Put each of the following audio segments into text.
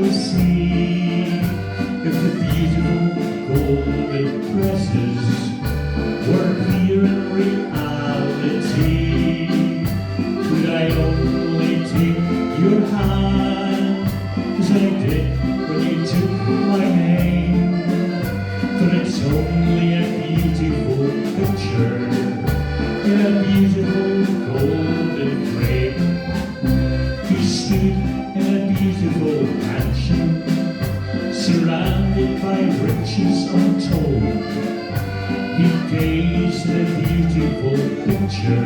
always see if the beautiful golden dresses were here in reality. Could I only take your hand as I did when you took my name? But it's only a beautiful picture in a beautiful golden frame. He stood in a beautiful mansion, surrounded by riches untold. He gazed at a beautiful picture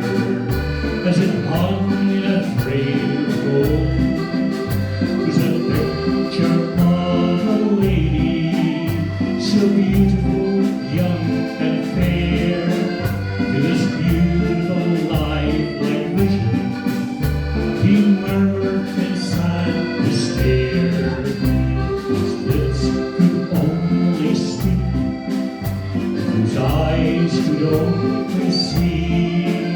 as it hung in a frame of gold. It was a picture of a lady, so beautiful, young and fair, to this beautiful lifelike vision. He murmured in sad despair. His lips could only speak, whose eyes could only see,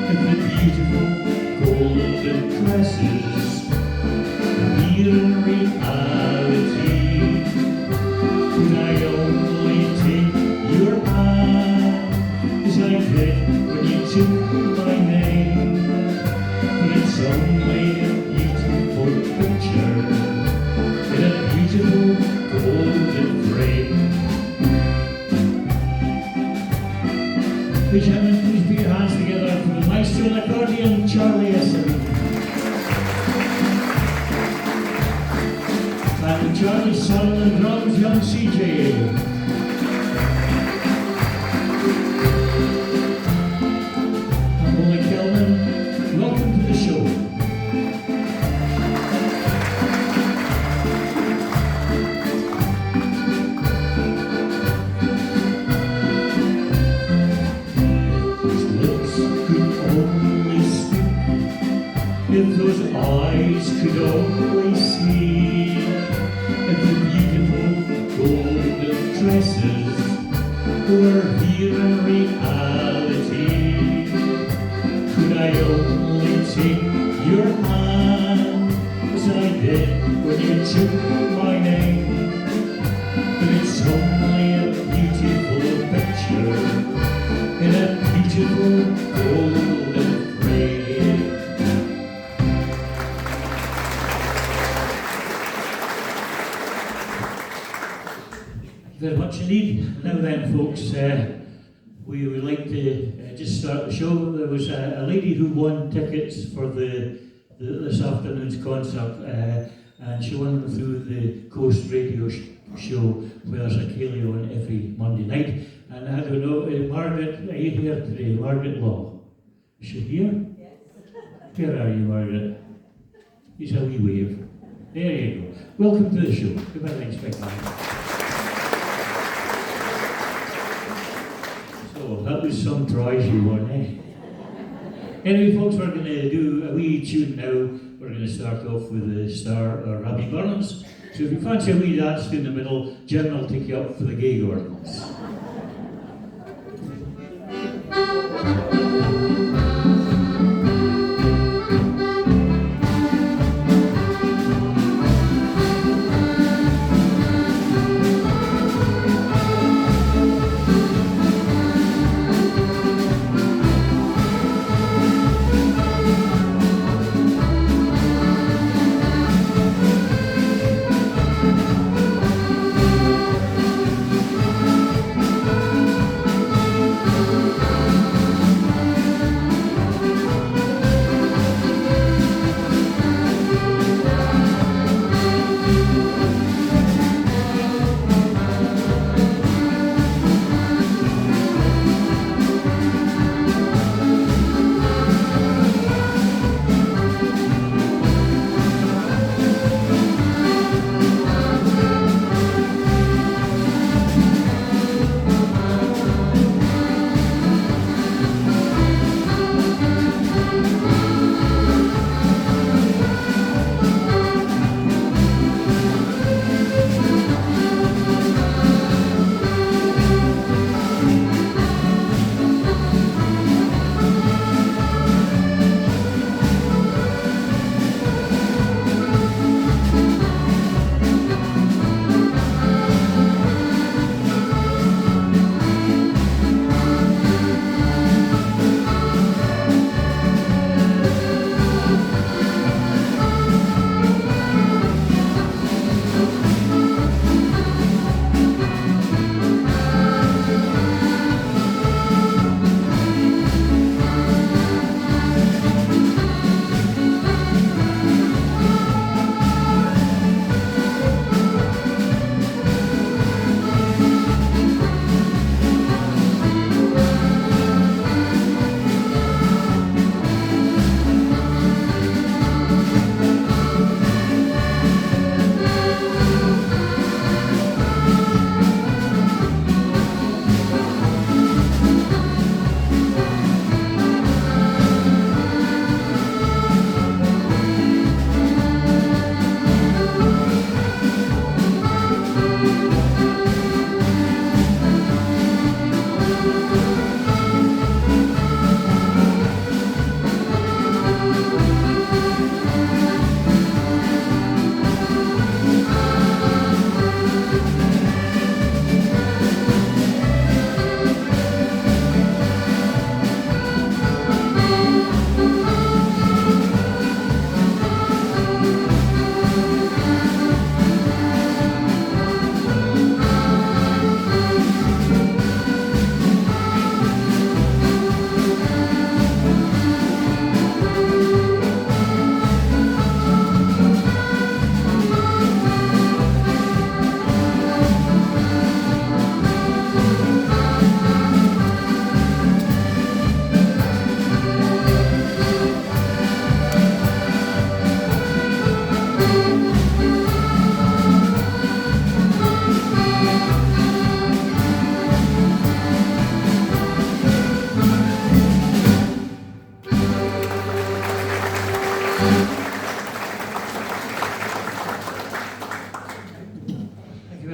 if the beautiful golden dresses here in reality. Could I only take your hand as I did when you took my name? But it's only a beautiful picture in a beautiful golden frame. Please, gentlemen, please put your hands together for the maestro and accordion, Charlie Essen. And Charlie's son and drums, young CJ. I'm Molly Kelvin. Welcome to the show. His lips could only speak, if those eyes could only see, if the beautiful golden dresses were here in reality. Could I only take your hand as I did when you took my name? But it's only a beautiful picture in a beautiful golden frame. Very much indeed. Now then, folks, we would like to just start the show. There was a lady who won tickets for this afternoon's concert, and she won them through the Coast Radio show, where there's a Calio on every Monday night. And I don't know, Margaret, are you here today? Margaret Law. Is she here? Yes. Where are you, Margaret? Here's a wee wave. There you go. Welcome to the show. Give her a nice big hand. So that was some prize you won, eh? Anyway, folks, we're going to do a wee tune now. We're going to start off with the star Robbie Burns. So if you fancy a wee dance in the middle, Jim will take you up for the gay gardens.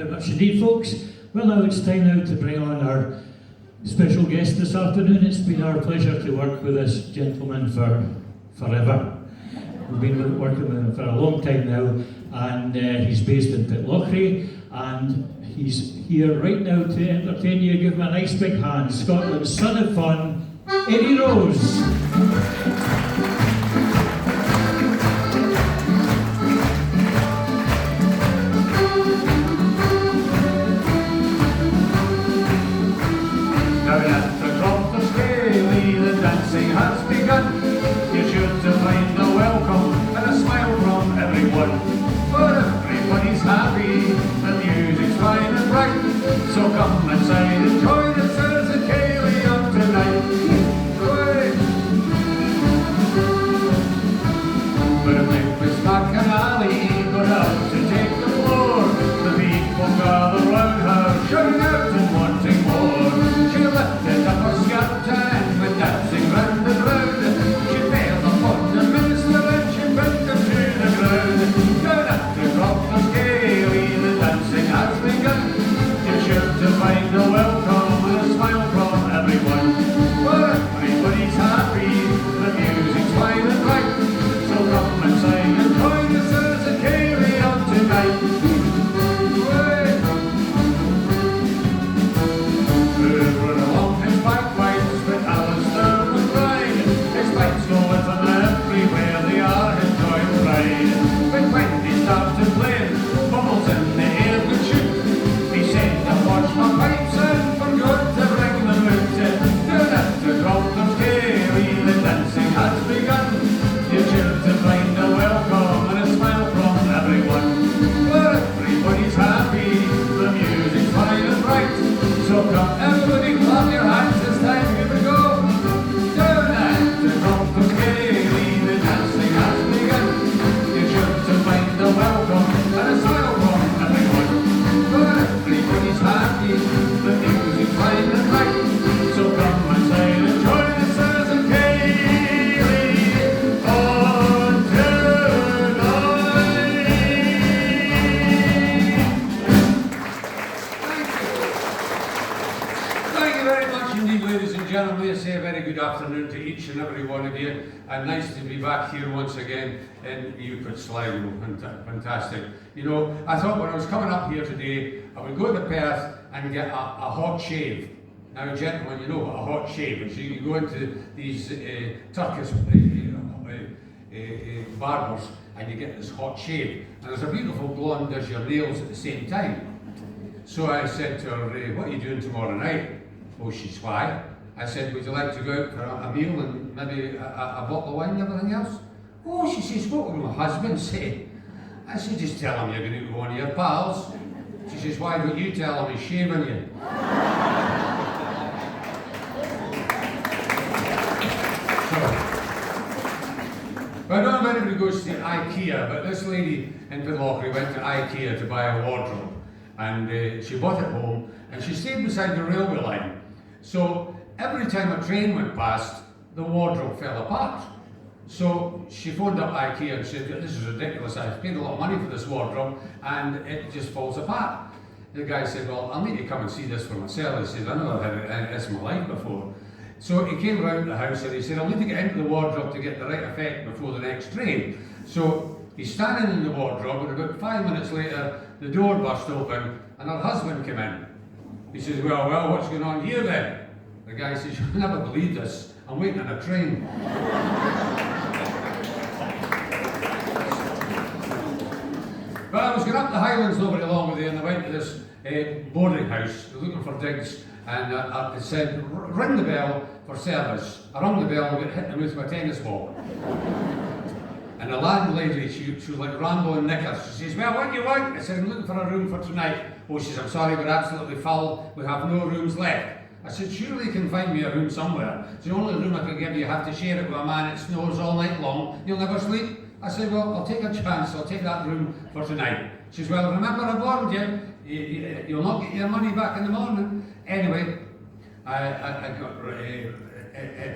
very much indeed, folks. Well, now it's time now to bring on our special guest this afternoon. It's been our pleasure to work with this gentleman for forever. We've been working with him for a long time now, and he's based in Pitlochry, and he's here right now to entertain you. Give him a nice big hand. Scotland's son of fun, Eddie Rose. So come inside and join us as a Kaylee on tonight. But if Newpits back an alley got out to take the floor, the people gather round her, shouting out and wanting more. She lifted up her skirt and went dancing round and round. She failed upon the minister and she bent her to the ground. Down at the Cropper's Kaylee, the dancing has begun. To find a welcome and a smile from everyone. But everybody's happy, the music's fine and right. So come and sing and join us as a carry on tonight. Over along his bagpipes, but Alistair was right. His pipes go with him everywhere, they are his joy and pride. But when he started playing, bubbles in the air would shoot. He said, watch my pipes and forgot to bring them out. Down at the Cropper's Kaylee, the dancing has begun. You cheer to find a welcome and a smile from everyone. But everybody's happy, the music's fine and bright. So come everybody, clap your hands, it's time, here we go. Down at the Cropper's Kaylee, the dancing has begun. You cheer to find a welcome and a smile from everyone. But everybody's happy, the music's fine and right. So come and sing and join us as a Kaylee on tonight. Thank you very much indeed, ladies and gentlemen. I say a very good afternoon to each and every one of you, and nice to be back here once again in Newpitsligo. Fantastic. You know, I thought when I was coming up here today, I would go to Perth and get a hot shave. Now, gentlemen, you know what a hot shave is. You go into these Turkish barbers and you get this hot shave. And there's a beautiful blonde does your nails at the same time. So I said to her, what are you doing tomorrow night? Oh, she's why? I said, would you like to go out for a meal and maybe a bottle of wine and everything else? Oh, she says, what will my husband say? I said, just tell him you're going to go one of your pals. She says, why don't you tell him he's shaving you? But I don't know if anybody goes to IKEA, but this lady in Pitlochry went to IKEA to buy a wardrobe. And she bought it home, and she stayed beside the railway line. So every time a train went past, the wardrobe fell apart. So she phoned up IKEA and said, this is ridiculous, I've paid a lot of money for this wardrobe and it just falls apart. The guy said, well, I'll need to come and see this for myself. He said, I never had this in my life before. So he came round the house and he said, I'll need to get into the wardrobe to get the right effect before the next train. So he's standing in the wardrobe and about 5 minutes later, the door burst open and her husband came in. He says, well, what's going on here then? The guy says, you'll never believe this, I'm waiting on a train. But I was going up the Highlands not very long ago and I went to this boarding house looking for digs, and it said, ring the bell for service. I rung the bell and got hit with my tennis ball. And the landlady, she was like Rambo and Knickers. She says, well, what do you want? I said, I'm looking for a room for tonight. Oh, she says, I'm sorry, we're absolutely full. We have no rooms left. I said, surely you can find me a room somewhere. It's the only room I can give you. You have to share it with a man. It snows all night long. You'll never sleep. I said, well, I'll take a chance. I'll take that room for tonight. She says, well, remember I warned you. You'll not get your money back in the morning. Anyway, I got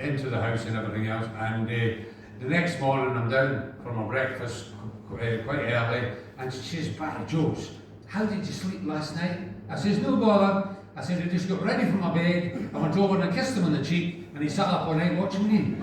into the house and everything else. And the next morning, I'm down for my breakfast quite early. And she says, by Joe's, how did you sleep last night? I says, no bother. I said, I just got ready for my bed, I went over and I kissed him on the cheek, and he sat up all night watching me.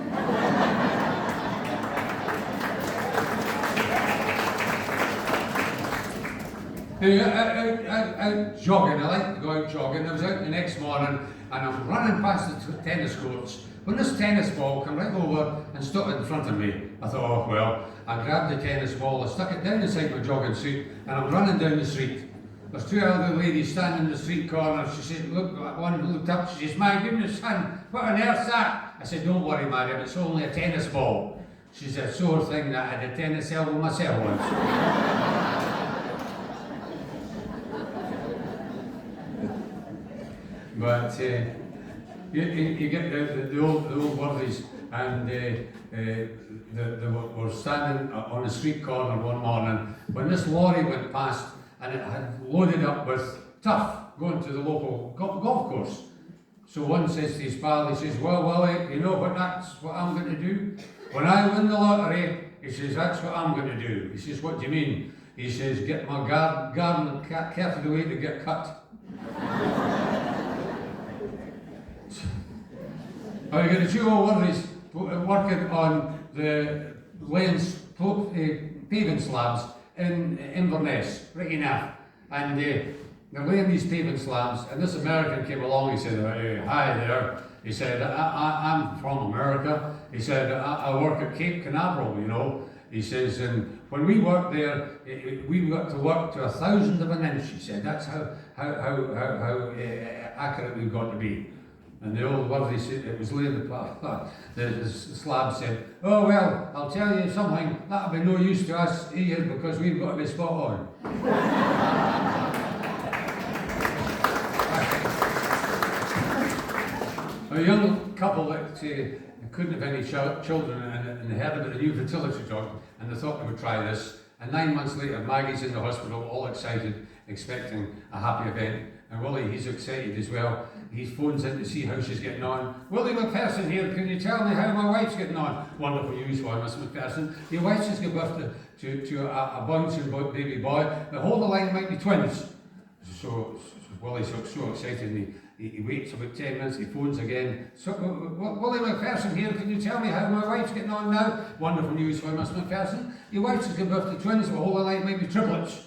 Out jogging, I like to go out jogging. I was out the next morning and I'm running past the tennis courts when this tennis ball came right over and stuck in front of me. I thought, oh well, I grabbed the tennis ball, I stuck it down inside my jogging suit and I'm running down the street. There's two elderly ladies standing in the street corner. She said, look, one looked up, she says, my goodness son, what on earth's that? I said, don't worry madam, it's only a tennis ball. She said, a sore thing that I had a tennis elbow myself once. But you get the old worthies, and they were standing on the street corner one morning when this lorry went past and it had loaded up with turf going to the local golf course. So one says to his pal, he says, well Willie, you know that's what I'm going to do? When I win the lottery, he says, that's what I'm going to do. He says, what do you mean? He says, get my garden carted away to get cut. You got the two old worthies working on the lanes, paving slabs in Inverness, right enough. And they're laying these paving slabs, and this American came along, he said, hi there. He said, I'm from America. He said, I work at Cape Canaveral, you know. He says, and when we worked there, we got to work to 1,000th of an inch. He said, that's how accurate we've got to be. And the old worthy said, it was laying the slab said, oh well, I'll tell you something, that'll be no use to us here because we've got to be spot on. A young couple that couldn't have any children and they heard about the new fertility drug and they thought they would try this. And 9 months later, Maggie's in the hospital, all excited, expecting a happy event. And Willie, he's excited as well. He phones in to see how she's getting on. Willie McPherson here, can you tell me how my wife's getting on? Wonderful news for Miss McPherson. Your wife's just given birth to a bouncing baby boy. The whole line might be twins. So Willie's so excited and he waits about 10 minutes, he phones again. So, Willie McPherson here, can you tell me how my wife's getting on now? Wonderful news for Miss McPherson. Your wife's just given birth to twins, the whole line might be triplets.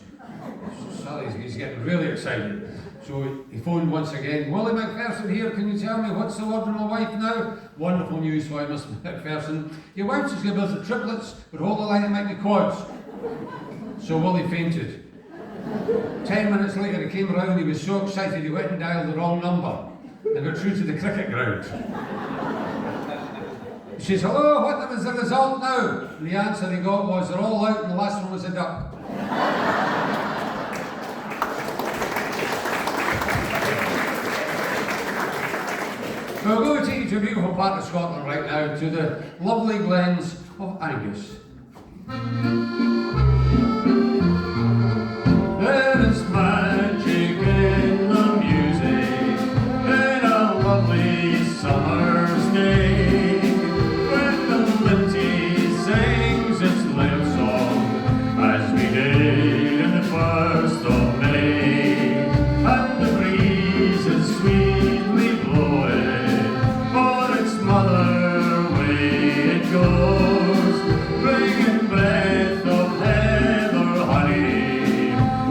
So he's getting really excited. So he phoned once again. Willie McPherson here, can you tell me what's the word with my wife now? Wonderful news for you, Miss McPherson. Your wife's just given birth to triplets, but hold the line, it might be quads. So Willie fainted. 10 minutes later he came around, he was so excited he went and dialed the wrong number and got through to the cricket ground. He says, hello, what was the result now? And the answer he got was, they're all out and the last one was a duck. So we're going to take you to a beautiful part of Scotland right now, to the lovely glens of Angus. There is magic in the music, in a lovely summer's day, when the linty sings its little song, as we did in the first of May, and the breeze is sweetly blowing, for its mother way it goes, bringing breath of heather honey,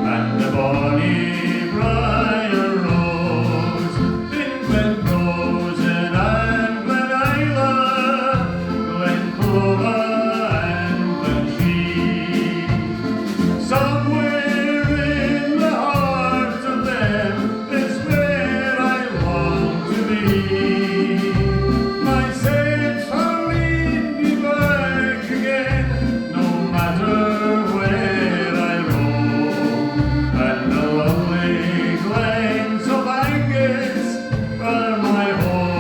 and the bonny briar rose, in Glen Rosen and Glen Isla, Glen Clover and Glen Shee. Somewhere in the heart of them is where I long to be. My saints shall lead me back again, no matter where I roam. And the lovely glens of Angus are my home.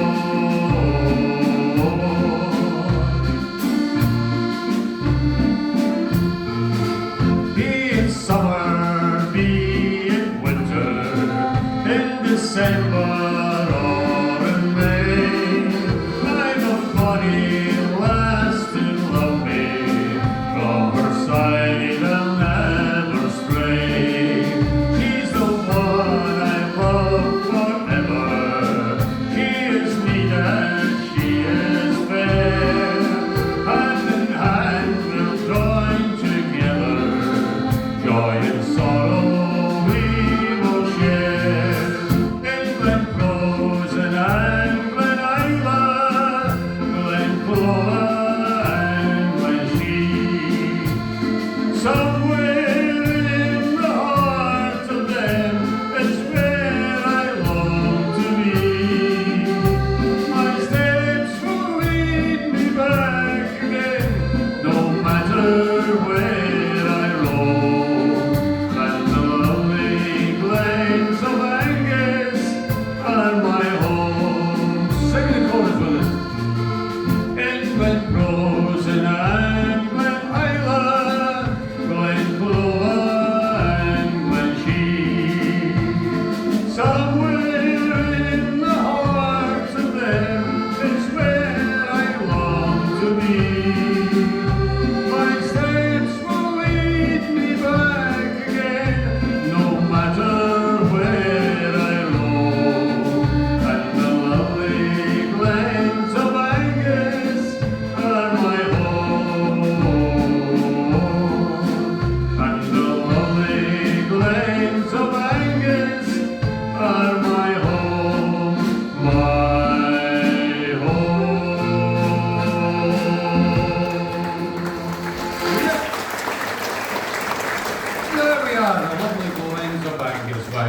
Be it summer, be it winter, in December or in May, I've a funny lass to love me, from her side I'll never stray. She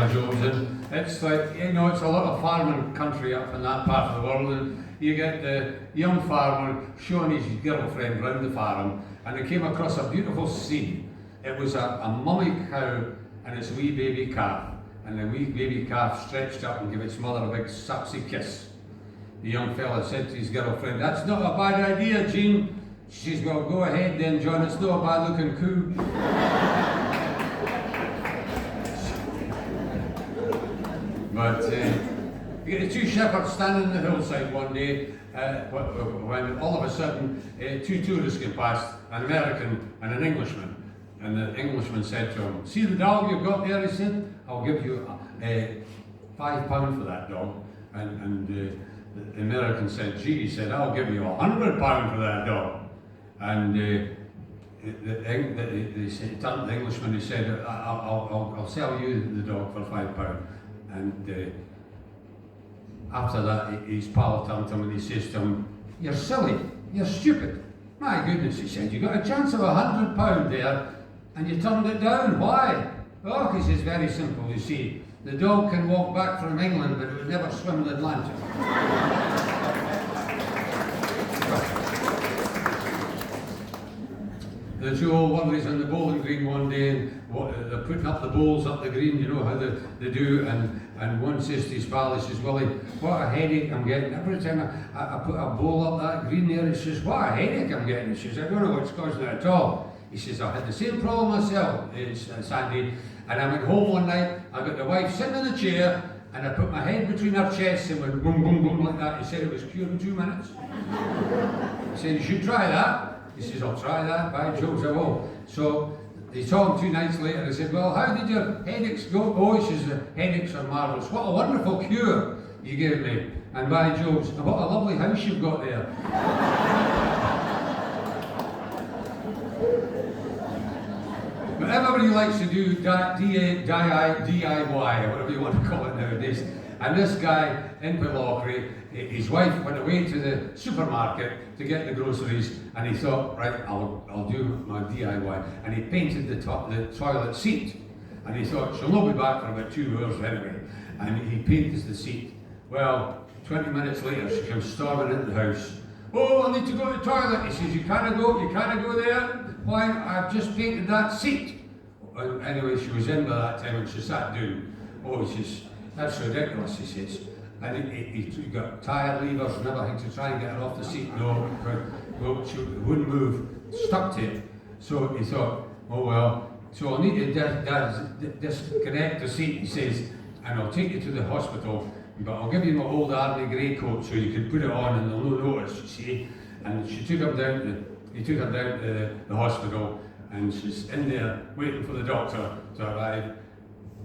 by Jones, and it's like, you know, it's a lot of farming country up in that part of the world, and you get the young farmer showing his girlfriend round the farm, and they came across a beautiful scene. It was a mummy cow and its wee baby calf, and the wee baby calf stretched up and gave its mother a big sapsy kiss. The young fella said to his girlfriend, "That's not a bad idea, Jean." She says, "Well, go ahead then, John, it's not a bad looking coo." But you get the two shepherds standing on the hillside one day when all of a sudden two tourists get past, an American and an Englishman. And the Englishman said to him, "See the dog you've got there?" He said, "I'll give you £5 for that dog." And the American said, "Gee," he said, "I'll give you £100 for that dog." And he turned to the Englishman, he said, I'll sell you the dog for £5. And after that, his pal turned to him and he says to him, "You're silly, you're stupid. My goodness," he said, "you got a chance of £100 there and you turned it down. Why?" "Oh," he says, "very simple, you see. The dog can walk back from England, but it would never swim the Atlantic." The two old worries on the bowling green one day, and they're putting up the bowls up the green, you know how they do, and one says to his pal, he says, "Willie, what a headache I'm getting. Every time I put a bowl up that green there," he says, "What a headache I'm getting." He says, "I don't know what's causing it at all." He says, "I had the same problem myself, Sandy, and I went home one night, I got the wife sitting in the chair, and I put my head between her chests and went boom, boom, boom like that." He said it was cured in 2 minutes. He said, "You should try that." He says, "I'll try that, by Jove, I will." So he saw him 2 nights later. He said, "Well, how did your headaches go?" "Oh," he says, "the headaches are marvellous. What a wonderful cure you gave me. And by Jove, what a lovely house you've got there." But everybody likes to do DIY, or whatever you want to call it nowadays. And this guy in Pillochry, his wife went away to the supermarket to get the groceries, and he thought, right, I'll do my DIY. And he painted the toilet seat. And he thought, she'll not be back for about 2 hours anyway. And he painted the seat. Well, 20 minutes later, she comes storming into the house. "Oh, I need to go to the toilet." He says, you can't go there. "Why? I've just painted that seat." Well, anyway, she was in by that time and she sat down. "Oh," he says, "that's ridiculous," he says. And he got tire levers and everything to try and get her off the seat. No, she wouldn't move, stuck to it. So he thought, oh well, so I'll need to disconnect the seat, he says, "and I'll take you to the hospital, but I'll give you my old army grey coat so you can put it on and they'll no notice," you see. And he took her down to the hospital, and she's in there waiting for the doctor to arrive.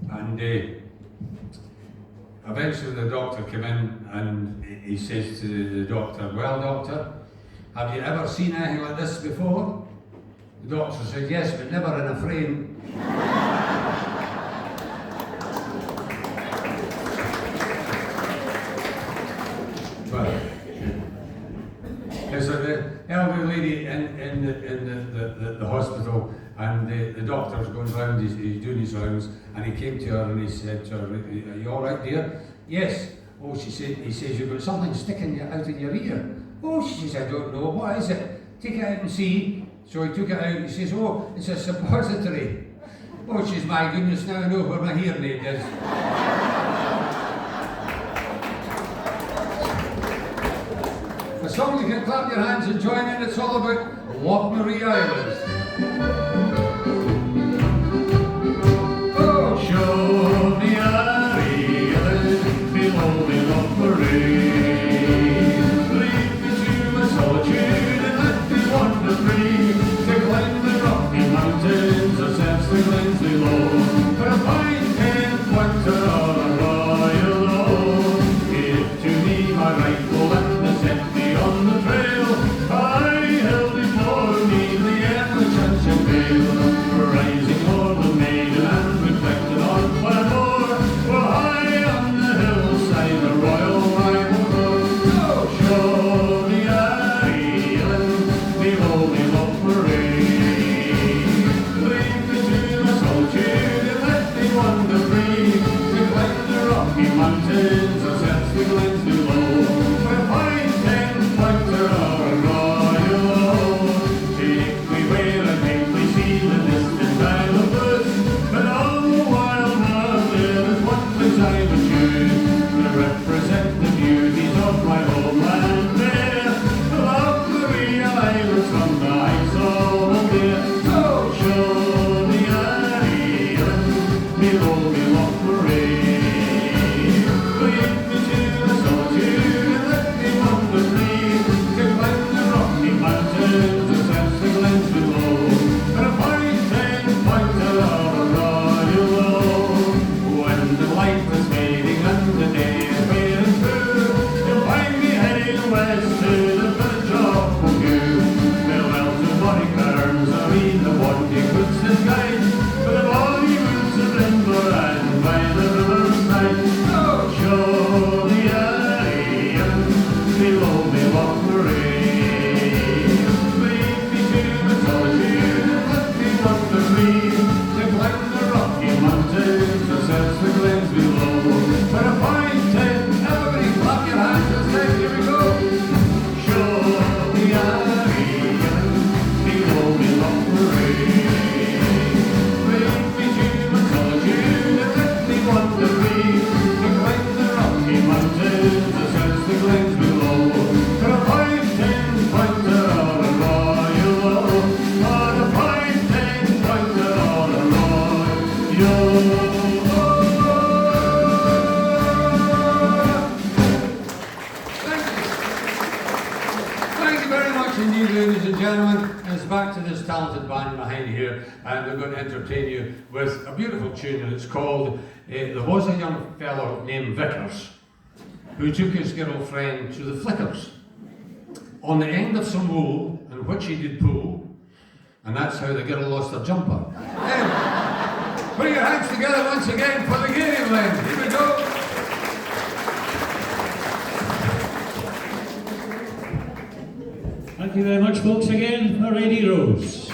And eventually the doctor came in and he says to the doctor, "Well, doctor, have you ever seen anything like this before?" The doctor said, "Yes, but never in a frame." Well, there's an elderly lady in the hospital, and the doctor's going round, he's doing his rounds, and he came to her and he said to her, "Are you all right, dear?" "Yes." "Oh," he says, "You've got something sticking out in your ear." "Oh," she says, "I don't know. What is it? Take it out and see." So he took it out, he says, "Oh, it's a suppository." "Oh," she says, "My goodness, now I know where my hearing aid is." A song you can clap your hands and join in, it's all about Loch Marie Island. Oh, show me a island below the Loch Marie. Lead me to a solitude and let me wander free, to climb the rocky mountains or sense the glens below, for a fine encounter or a royal oak. Give to me my rifle and the set me on the trail. I held before me the ever-changing Rocky Mountains, or sets the glens below, for a fine 10-pointer or a royal oak. Take me where I make me see the distant Isle of Bush, but all the while now there is one place I would choose to represent the beauties of my homeland there. The lovely islands from the heights of there. So show me Ariel, below me Loch Moray. Lead me to the solitude and let me wander free, to climb the Rocky Mountains and sense the glens below, for a fine 10-pointer or a royal oak. When the light is fading and the day is wearing through, you'll find me heading west to the village of Pogoo. Farewell to bonny Cairns, or e'en the wandering woods that guide, for the bonny woods of Limber and by the river's side. Oh, show the Ariel, below me Loch Moray. Lead me to the solitude and let me wander free, to climb the Rocky Mountains and search the glens below, for a fine 10. Everybody clap your hands and say, here we go. Show the Ariel, below me Loch Moray. Lead me to the solitude and let me wander free, to climb the Rocky Mountains and search the glens below, for a fine 10-pointer or a royal oak, for a fine 10-pointer or a royal oak. Thank you very much indeed, ladies and gentlemen. It's back to this talented band behind here, and they're going to entertain you with a beautiful tune, and it's called There Was a Young Fellow Named Vickers, who took his girlfriend to the flickers on the end of some wool, in which he did pull, and that's how the girl lost her jumper. Put your hands together once again for the Garioch Blend. Here we go. Thank you very much, folks, again for Lady Rose.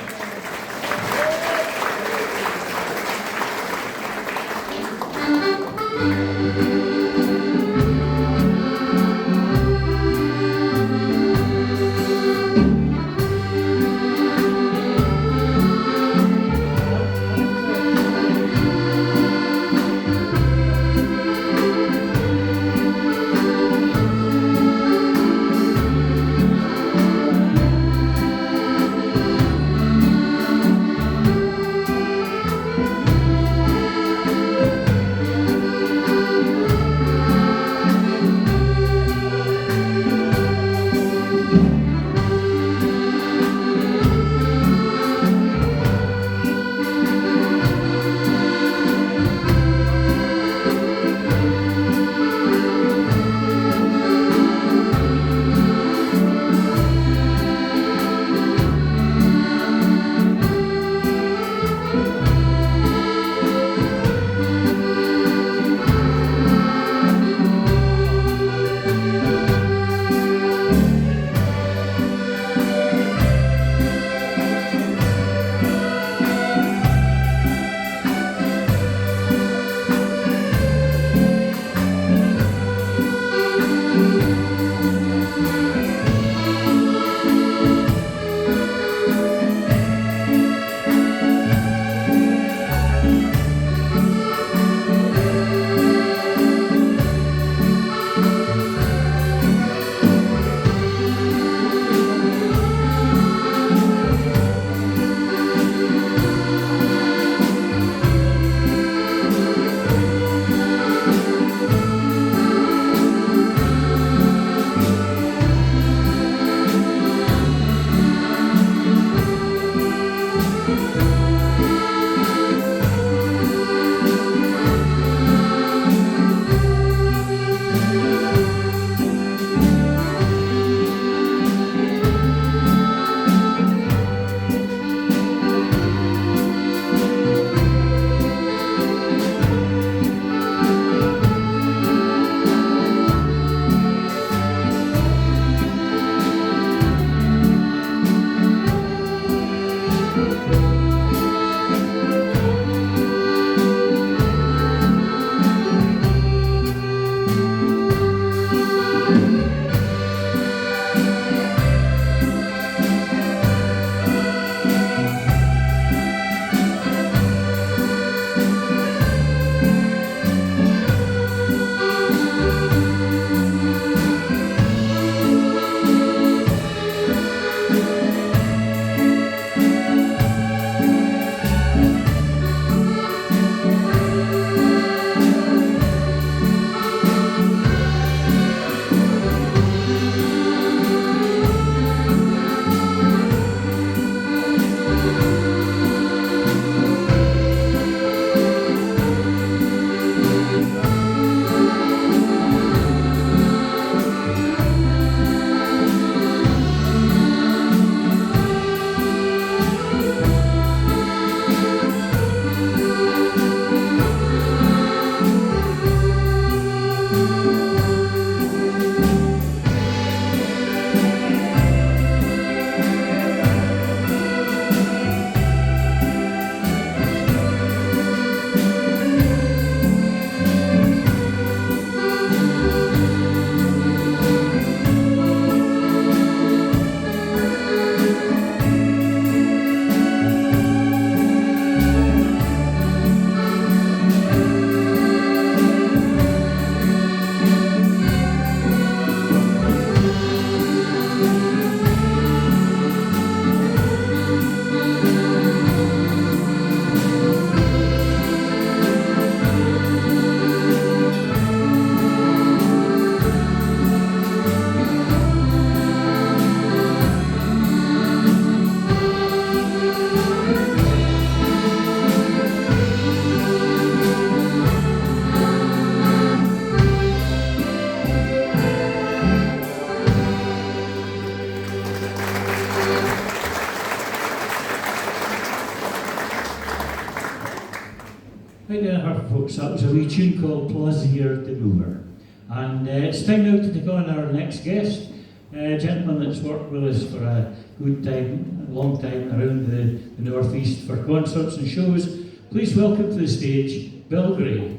wee tune called Plaisir de Moor. And it's time now to take on our next guest, a gentleman that's worked with us for a good time, a long time around the North East for concerts and shows. Please welcome to the stage, Bill Gray.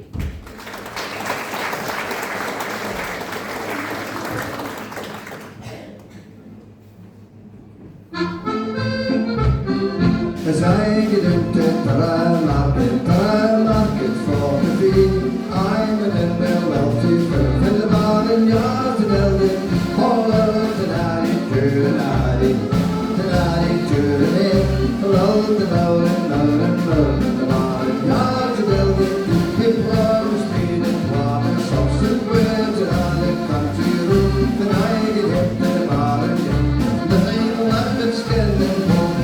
As I get into Tara Market for the feed, I'm in the wealthy firm in the barn yard to Delvin, all out the natty to the natty to the name, road and road and road and road in the barn yard to Delvin, hip road, speed and water, sauce and bread and all the country room, and I get into the barn yard, the thing left and skin and bone.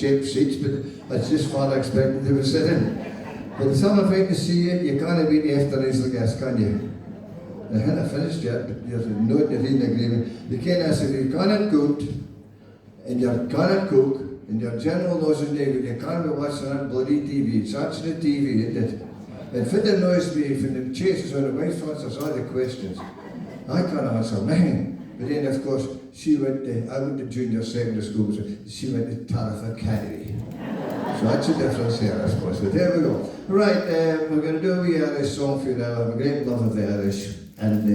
Seats, but that's just what I expected they were sitting. But it's all right to see it, you can't beat the after race like this, can you? I haven't finished yet, but there's a note in the agreement. The king has said, you cannot cook, and you cannot cook, and your general knows his name, but you can't be watching that bloody TV. It's watching the TV, isn't it? And for the noise me, for the chases on the wife answers all the questions. I can't answer nothing. But then, of course, she went to, I went to junior secondary school, so she went to Tariff Academy. So that's a difference here, I suppose. But there we go. Right, we're going to do a wee Irish song for you now. I have a great love of the Irish. And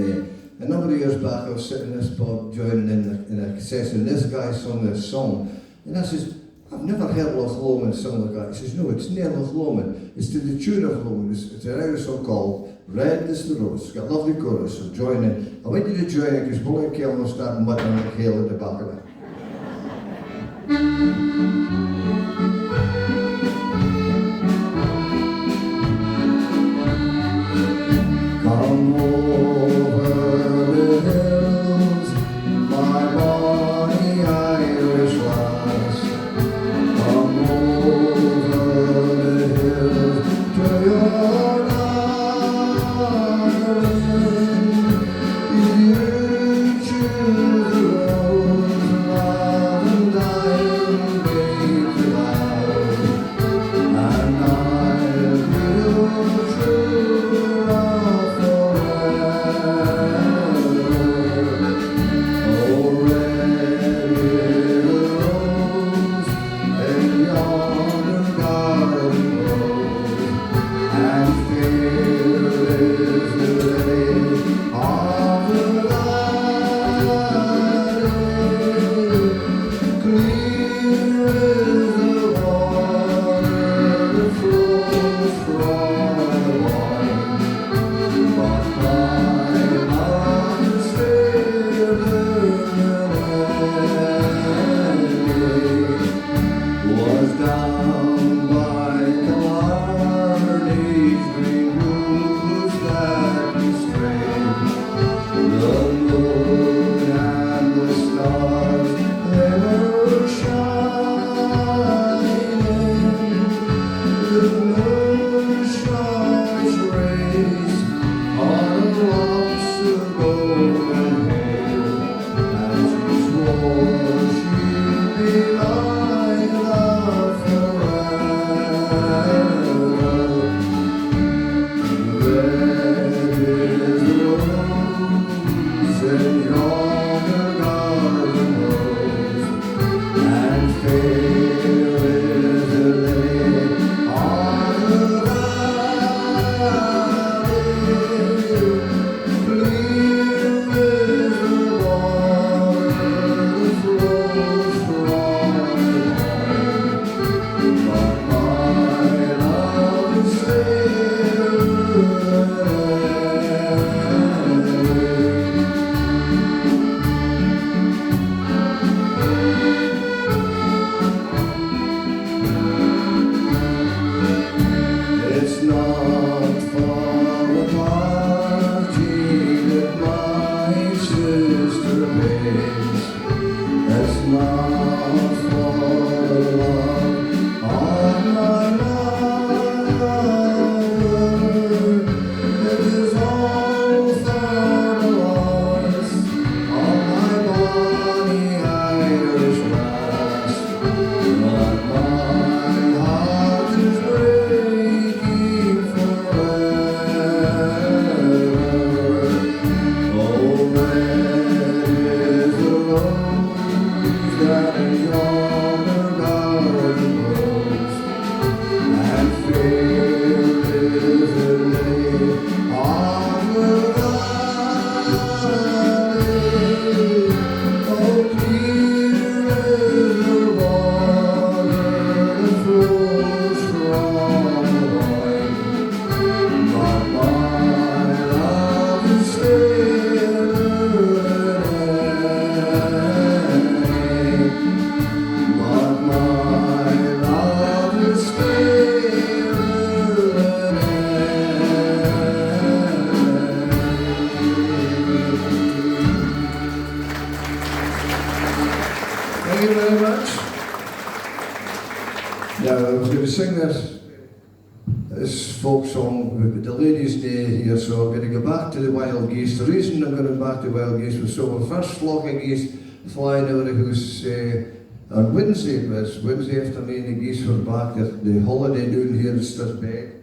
a number of years back, I was sitting in this pub, joining in a session, and this guy sung this song. And I says, I've never heard Loch Lomond sung like that. He says, no, it's near Loch Lomond. It's to the tune of Lomond. It's an Irish song called Red is the Rose. It's got a lovely chorus, so join in. I went to the join in because Bullock Kill was starting muttering like hell at the back of it. Come over the hills, my bonny Irish lass. Come over the hills to your choose the road, love and dying, baby. sing this folk song with the Ladies' Day here, so I'm going to go back to the wild geese. The reason I'm going back to wild geese was so the first flock of geese flying over the house on Wednesday it was. Wednesday afternoon the geese were back at the holiday down here in Strasbourg.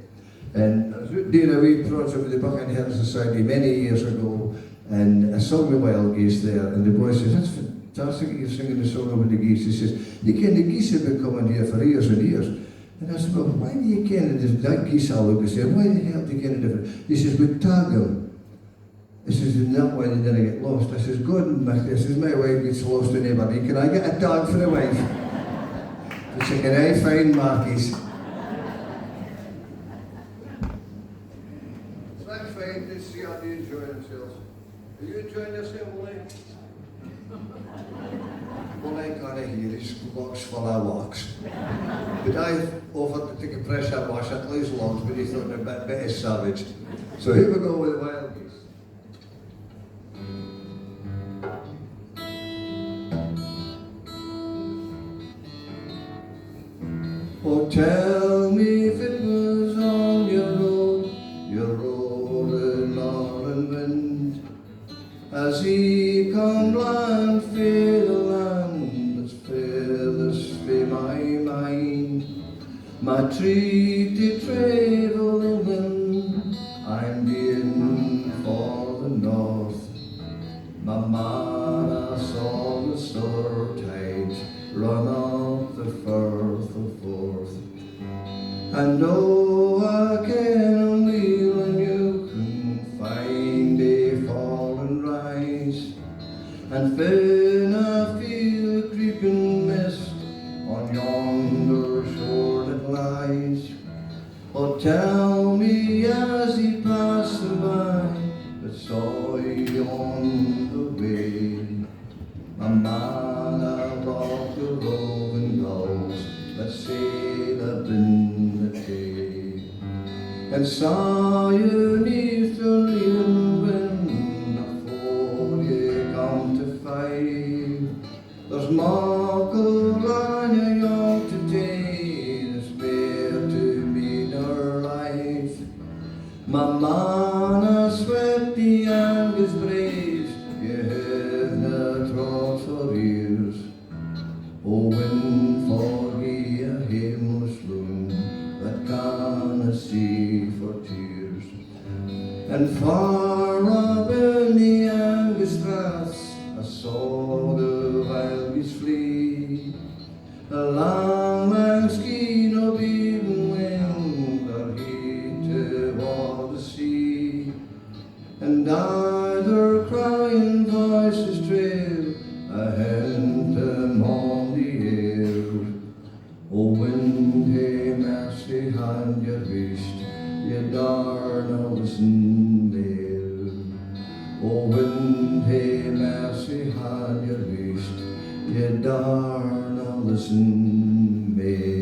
And I was doing a wee project with the Buckingham Society many years ago, and I sang the wild geese there, and the boy says, "That's fantastic, you're singing the song about the geese." He says, "You ken the geese have been coming here for years and years." And I said, "Well, why do you ken it? That geese all look the same. Why the hell do you ken it different?" He says, "We tag them." He says, "In that way they didn't get lost." I says, "Good, I says, my wife gets lost in anybody. Can I get a tag for the wife?" He said, "Can I find Markies?" That's fine to see how they enjoy themselves. Are you enjoying yourself, Lee? All I can't hear is locks full of locks. But I offered to take a pressure wash at least locks, but he thought they're a bit savage. So here we go with the wild geese. Oh, tell me if it was on your roaring northern wind, as he come blind for the land that's furthest from my mind. My treaty travel England, I'm going for the north. My man, I saw the solar tides run off the Firth of Forth. And though I can wheel and you can find a fall and rise, and then I feel a creeping mist on yonder shore that lies. Oh, tell me as he passed by, but saw he on the way. My man, I rock the roving gulls that sail up in the day, and saw you neath the lean wind afore you come to five. There's muckle on your young today that's bare to mean her life. My man, I swept the Angus braes, you have no trot for years. Oh, when for ye a hameless loon that canna see for tears. And far up in the Angus straths I saw the wild geese flee, a lang, lang skein of even wing that he toward the sea. And either crying voices trail a hint them on the air. Oh, wind, hey, massy hand you wished you darna listen there. Oh, wind, hey, massy hand you wished you darna listen there.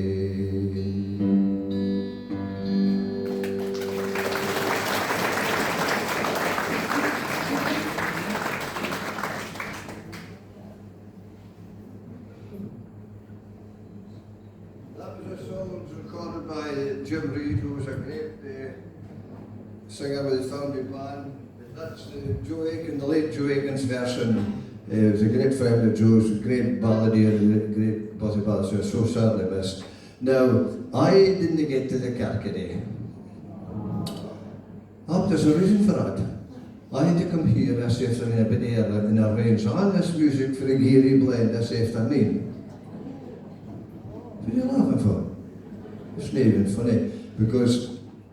That was a song recorded by Jim Reid, who was a great singer with the founding band. That's Joe Aiken, the late Joe Aiken's version. He was a great friend of Joe's, a great balladeer, and a great buzzy balladeer, so sadly missed. Now, I didn't get to the Kirkedy. There's a reason for that. I had to come here this afternoon a bit earlier and arrange all this music for the Garioch Blend this afternoon. What are you laughing for? It's not even funny, because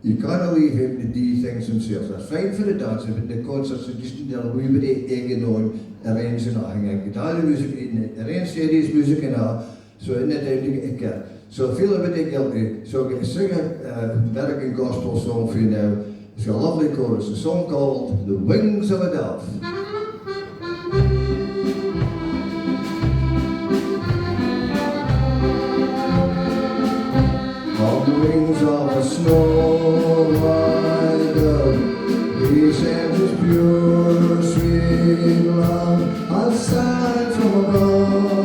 you can't leave him to do things himself. That's fine for the dancing, but the concerts are just a wee bit of egging on, arranging and hanging. Get all the music in it, arrange series music and all, so in the time to get a cat. So I feel a bit guilty, so I'm going to sing a American gospel song for you now. It's got a lovely chorus, a song called The Wings of a Dove. On the wings of a snow white dove, he sends his pure, sweet love outside from above.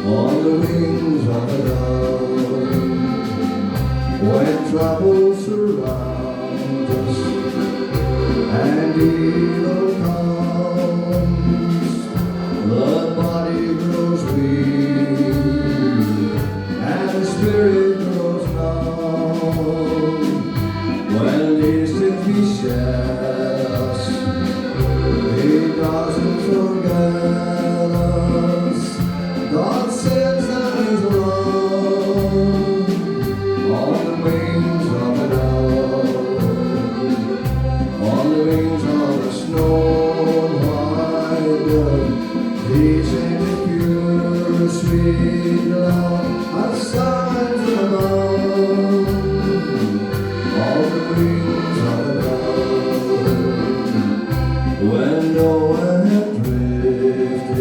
On the wings of a dove, surround us, and evil comes. The body grows weak, and the spirit grows numb. When these things beset us, He doesn't forget us. God sends out His love on the wings of a dove, on the wings of a snow white dove. He sent His pure, sweet love, a sign from above, on the wings of a dove. When Noah had drifted,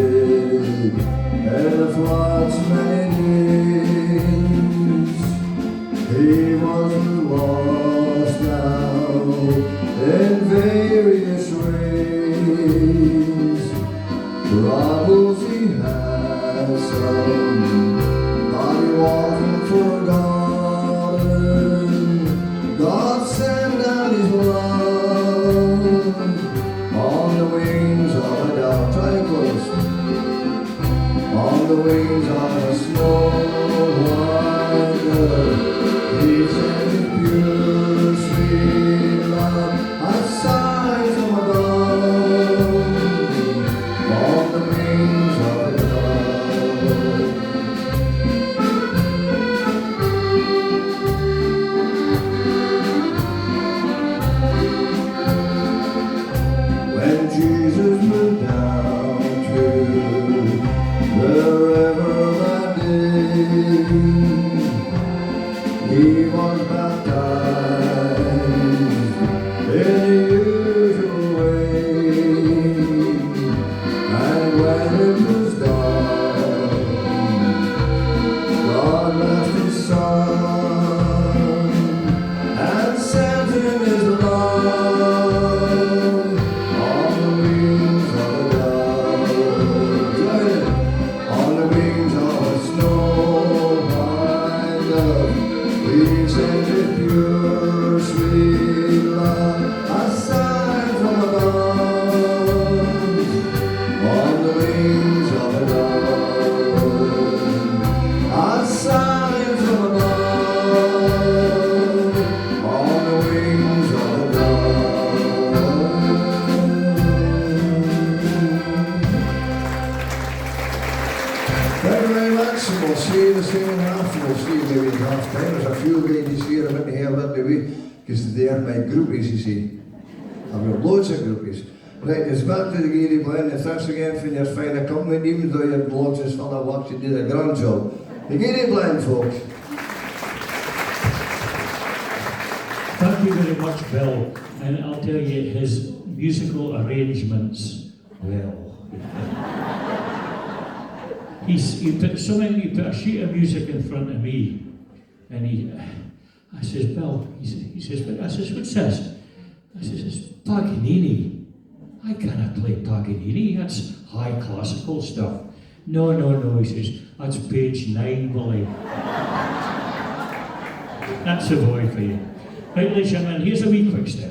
and the flood's many days, he was lost now in various ways. Troubles he had some, but he wasn't forgotten. God sent out His love on the wings of a dove. Try it close. On the wings of a snow white dove, He sent His pure, sweet love, a sign from above, on the wings of a dove. When Jesus went down to the river that day, He was baptized in the usual way. And when it was done, God left His Son and sent Him His love on the wings of a dove. On the wings of a snow white dove, He sent His pure, sweet love, a sign from above, on the wings of a dove, a sign from above, on the wings of a dove. Thank you very much, and we'll see you the second half, and we'll see you maybe in half time. There's a few ladies here I'm here with me, because they are my groupies, you see. I've got loads of groupies. Right, it's back to the Garioch Blend, and thanks again for your fine accompaniment, even though your blogs is full of work, you did a grand job. The Garioch Blend, folks. Thank you very much, Bill. And I'll tell you, his musical arrangements, well. He put a sheet of music in front of me, and I says, Bill, he says, what's this? I says, it's Paganini. I cannot play Paganini, that's high classical stuff. No, he says, that's page 9, Willie. That's a boy for you. Right, ladies and gentlemen, here's a wee quick step.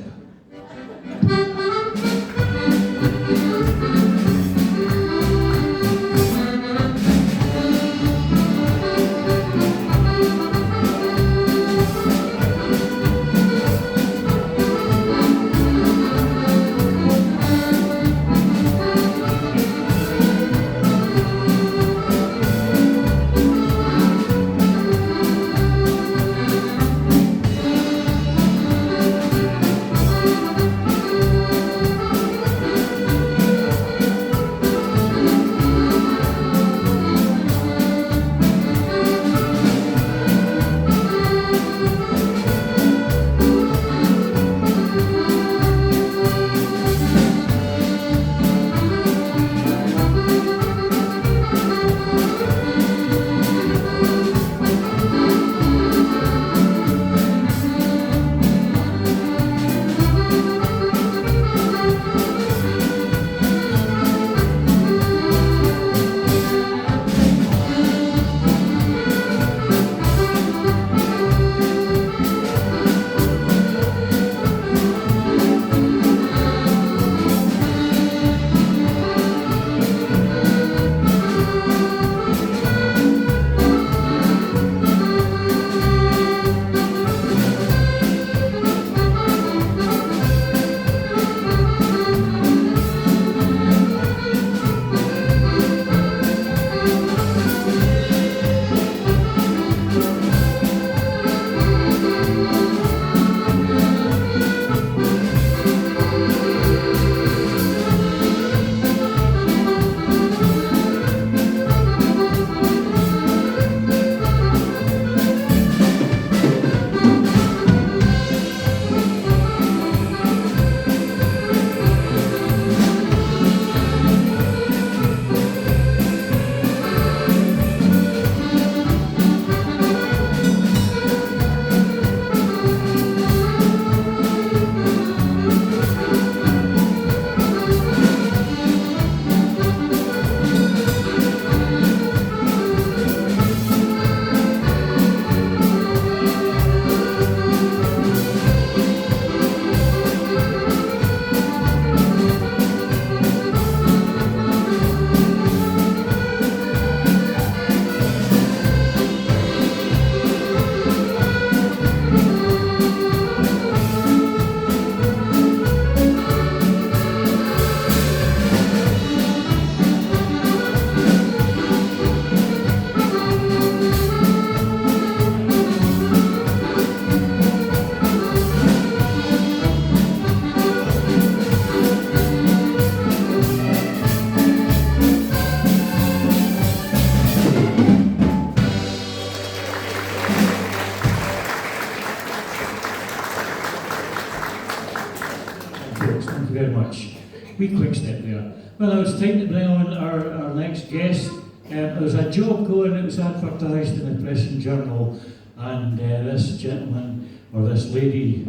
folks. Thank you very much. Wee quick step there. Well, it's time to bring on our next guest. There was a job going, it was advertised in the Press and Journal, and this gentleman, or this lady,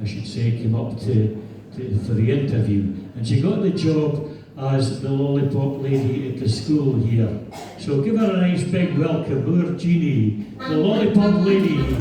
I should say, came up for the interview, and she got the job as the lollipop lady at the school here. So give her a nice big welcome, poor Jeannie, the lollipop lady.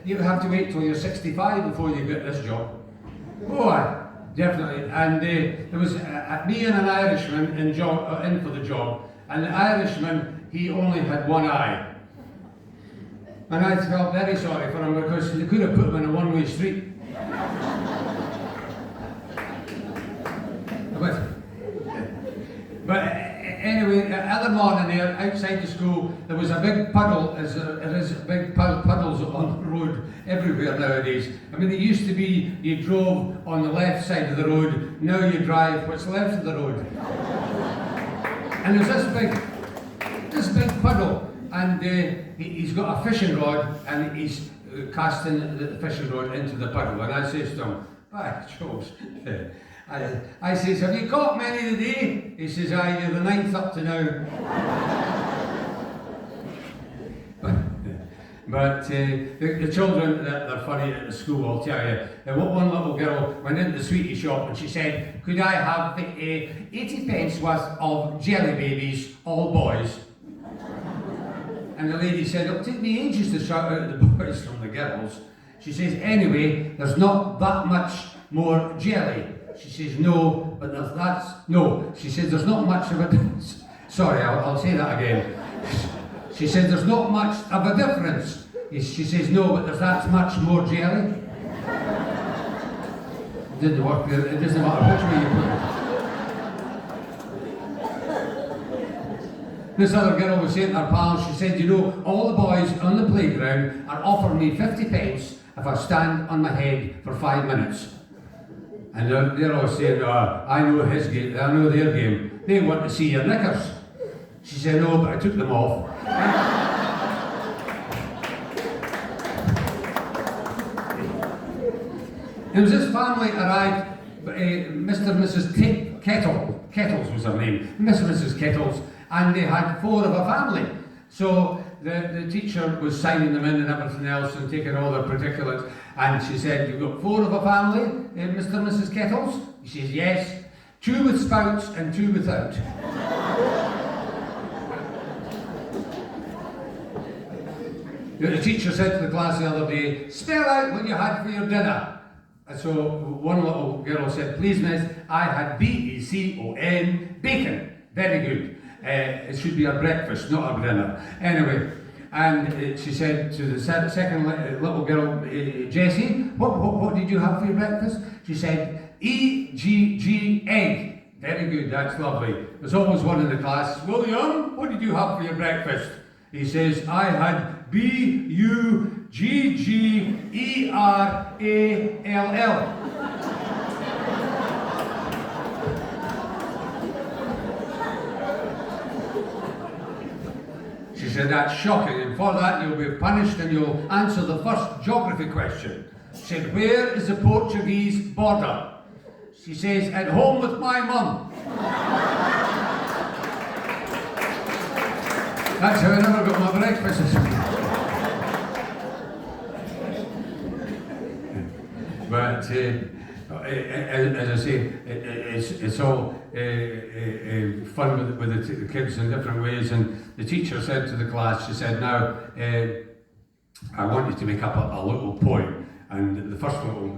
You have to wait till you're 65 before you get this job. Oh, definitely. And there was me and an Irishman in for the job, and the Irishman, he only had one eye. And I felt very sorry for him because they could have put him in a one-way street. But anyway, the other morning there, outside the school, there was a big puddle, as there is big puddles on the road everywhere nowadays. I mean, it used to be you drove on the left side of the road, now you drive what's left of the road. And there's this big puddle, and he's got a fishing rod, and he's casting the fishing rod into the puddle. And I says to him, "Ah, Charles." I says, "Have you caught many today?" He says, "Aye, you're the 9th up to now." But the children, they're funny at the school, I'll tell you. One little girl went into the sweetie shop and she said, "Could I have 80 pence worth of jelly babies, all boys?" And the lady said, "It'll take me ages to shout out the boys from the girls." She says, "Anyway, there's not that much more jelly." She says, "No, but no." She said, "There's not much of a difference." Sorry, I'll say that again. She said, "There's not much of a difference." She says, "No, but there's that much more jelly." It didn't work. It doesn't matter which way you put it. This other girl was saying to her pals, she said, "You know, all the boys on the playground are offering me 50 pence if I stand on my head for 5 minutes." And they're all saying, "I know his game, I know their game. They want to see your knickers." She said, "No, but I took them off." There was this family arrived, Mr. and Mrs. Kettles was her name, Mr. and Mrs. Kettles, and they had 4 of a family. So the teacher was signing them in and everything else and taking all their particulars, and she said, "You've got 4 of a family, Mr. and Mrs. Kettles?" He says, "Yes, 2 with spouts and 2 without." The teacher said to the class the other day, spell out what you had for your dinner. And so one little girl said, please miss, I had B-E-C-O-N, bacon. Very good. It should be a breakfast, not a dinner. Anyway, and she said to the second little girl, Jessie, what did you have for your breakfast? She said, E-G-G, egg. Very good, that's lovely. There's always one in the class, William, what did you have for your breakfast? He says, I had B-U-G-G-E-R-A-L-L. She said, that's shocking, and for that you'll be punished and you'll answer the first geography question. She said, where is the Portuguese border? She says, at home with my mum. That's how I never got my breakfast. But as I say, it's all fun with the kids in different ways. And the teacher said to the class, she said, now, I want you to make up a little poem. And the first little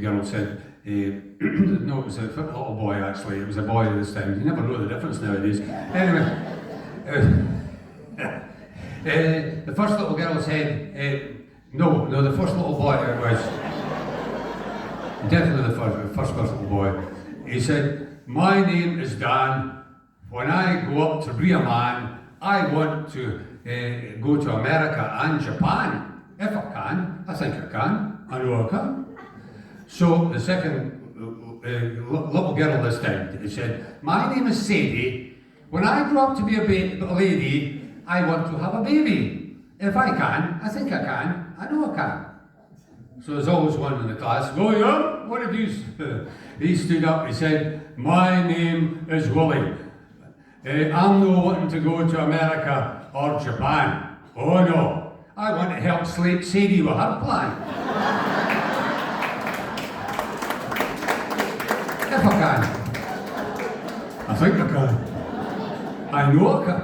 girl said, no, it was a little boy actually, it was a boy this time. You never know the difference nowadays. Anyway. The first little girl said, no, the first little boy it was, definitely the first little boy. He said, my name is Dan. When I go up to be a man, I want to go to America and Japan. If I can, I think I can. I know I can. So the second little girl this time, he said, my name is Sadie. When I grow up to be a lady, I want to have a baby. If I can, I think I can, I know I can. So there's always one in the class, William, what have you... He stood up, he said, my name is Willie. I'm not wanting to go to America or Japan. Oh no, I want to help Sadie with her plan. If I can. I think I can. I know I can.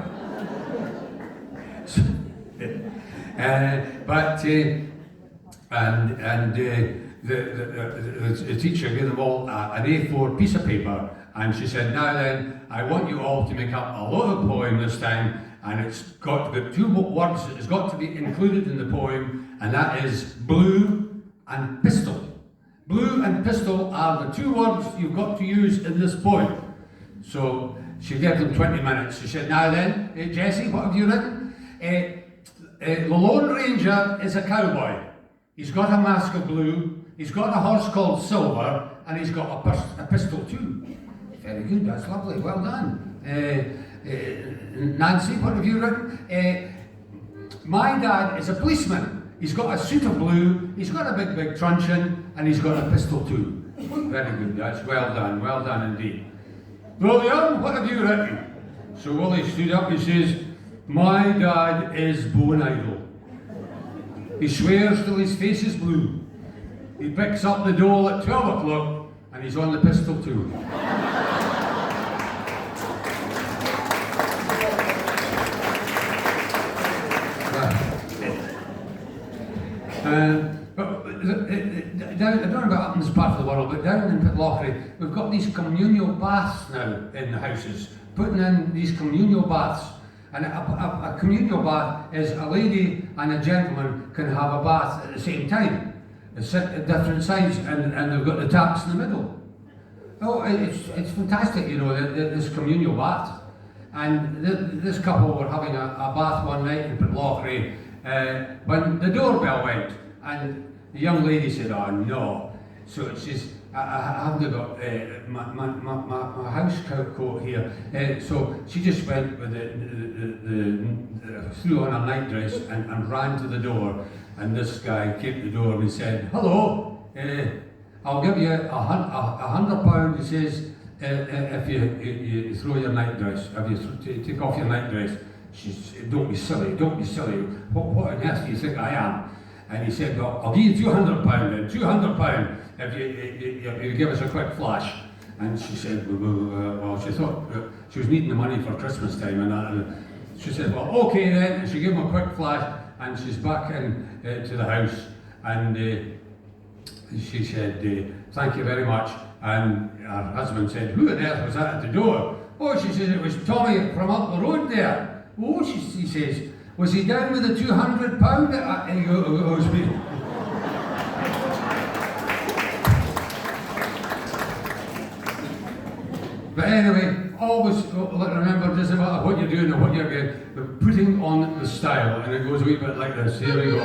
The teacher gave them all an A4 piece of paper, and she said, now then, I want you all to make up a little poem this time, and it's got the two words, it's got to be included in the poem, and that is blue and pistol. Blue and pistol are the two words you've got to use in this poem. So she gave them 20 minutes. She said, now then, Jessie, what have you written? The Lone Ranger is a cowboy. He's got a mask of blue, he's got a horse called Silver, and he's got a pistol too. Very good, that's lovely, well done. Nancy, what have you written? My dad is a policeman. He's got a suit of blue, he's got a big truncheon, and he's got a pistol too. Very good, that's well done indeed. William, what have you written? So Willie stood up and says, my dad is bone idle. He swears till his face is blue. He picks up the dole at 12 o'clock and he's on the pistol too. I don't know about up in this part of the world, but down in Pitlochry, we've got these communal baths now in the houses, putting in these communal baths. And a communal bath is a lady and a gentleman can have a bath at the same time. It's at different sides, and they've got the taps in the middle. Oh, it's fantastic, you know, this communal bath. And this couple were having a bath one night in Pitlochry when the doorbell went, and the young lady said, oh no. So she's, I haven't got my house coat here. So she just went with threw on her night dress and ran to the door. And this guy came to the door and he said, hello, I'll give you £100, he says, if you throw your night dress, if you take off your night dress. She said, don't be silly. What on earth do you think I am? And he said, well, I'll give you £200 then, £200 if you give us a quick flash. And she said, well, she thought she was needing the money for Christmas time, and she said, well, okay then. And she gave him a quick flash, and she's back in to the house, and she said, thank you very much. And her husband said, who on earth was that at the door? Oh, she says, it was Tommy from up the road there. Oh, he says, was he down with the £200? He goes, but anyway, always remember, it doesn't matter what you're doing or what you're getting, but putting on the style, and it goes a wee bit like this. Here we go.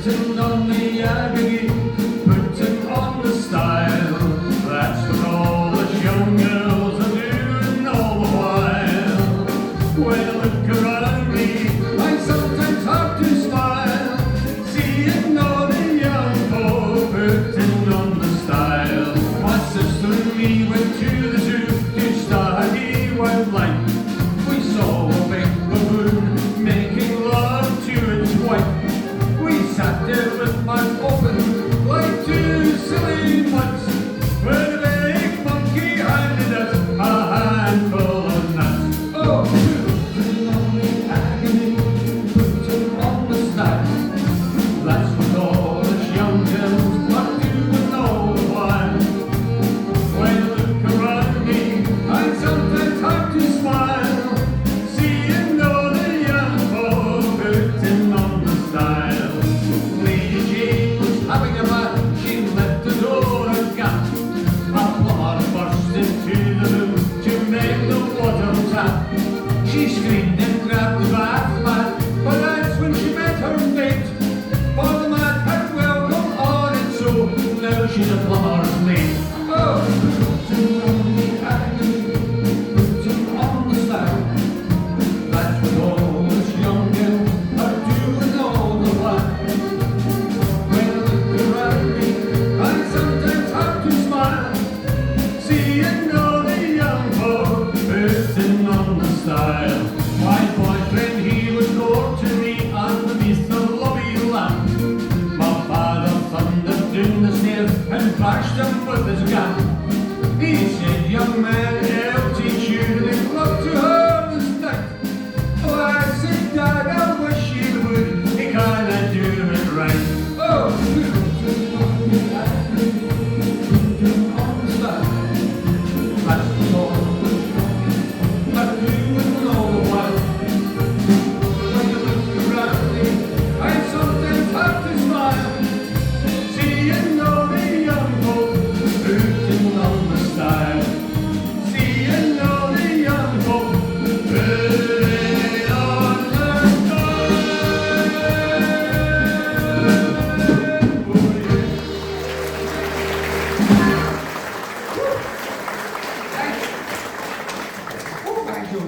Putting on the agony, putting on the style, that's what all the young girls are doing all the while. When I look around me, I sometimes have to smile, seeing all the young folk putting on the style. My sister and me went to the zoo to study wildlife. We saw a big baboon making love to its wife. We sat there with mouths open like two silly mutts, when a big monkey handed us a handful of nuts. Oh, putting on the agony, putting on the style, that's what all us young girls are doing all the while. When I look around me, I sometimes have to smile, seeing all the young folk putting on the style. Lady Jane was having a bath, she left the door ajar. A plumber burst into the room to make the water tap. She screamed and grabbed the bath mat, but that's when she met her fate. For the mat had well gone on, and so now she's a plumber's mate. Oh, putting on the agony, putting on the style, that's what all us young girls are doing all the while. When I look around me, I sometimes have to smile, seeing all the young folk putting on the style. My boyfriend, he was courting me underneath the lobby lamp. My father thundered down the stairs and bashed him with his gun. He said, young man, I'll teach you to make love to her this night. Oh, I said, Dad, I wish you would, he kinda do it right. Oh, putting on the agony, putting on the style, that's what all the young are doing all the while. When I look around me, I sometimes have to smile, seeing all the young folk putting on the style, seeing all the young folk putting on the style. Oh, yeah. Oh, thank you.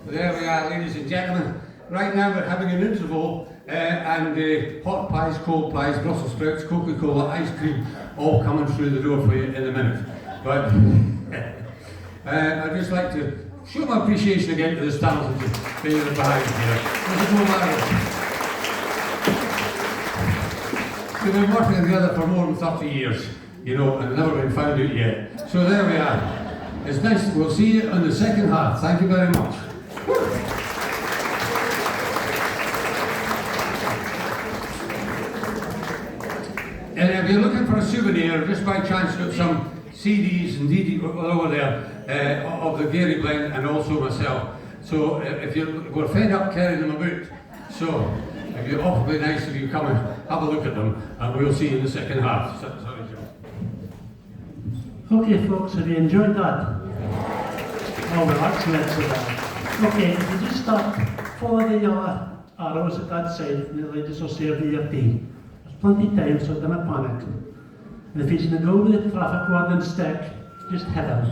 There we are, ladies and gentlemen. Right now we're having an interval, and hot pies, cold pies, Brussels sprouts, Coca-Cola, ice cream, all coming through the door for you in a minute. But I'd just like to show my appreciation again to this talented pair behind here. This is no matter. We've been working together for more than 30 years, you know, and never been found out yet. So there we are. It's nice. We'll see you in the second half. Thank you very much. And if you're looking for a souvenir, just by chance got some CDs and DVDs over there of the Garioch Blend and also myself. So if we're fed up carrying them about, so if you're awfully nice if you come and have a look at them, and we'll see you in the second half. Sorry, Joe. Okay, folks, have you enjoyed that? Oh, well, excellent. Okay, if you just follow the yellow arrows at that side, and the ladies will serve you your tea. There's plenty of time, so don't panic. And if he's going to go with the traffic warden stick, just hit him.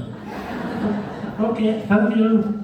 Okay, thank you.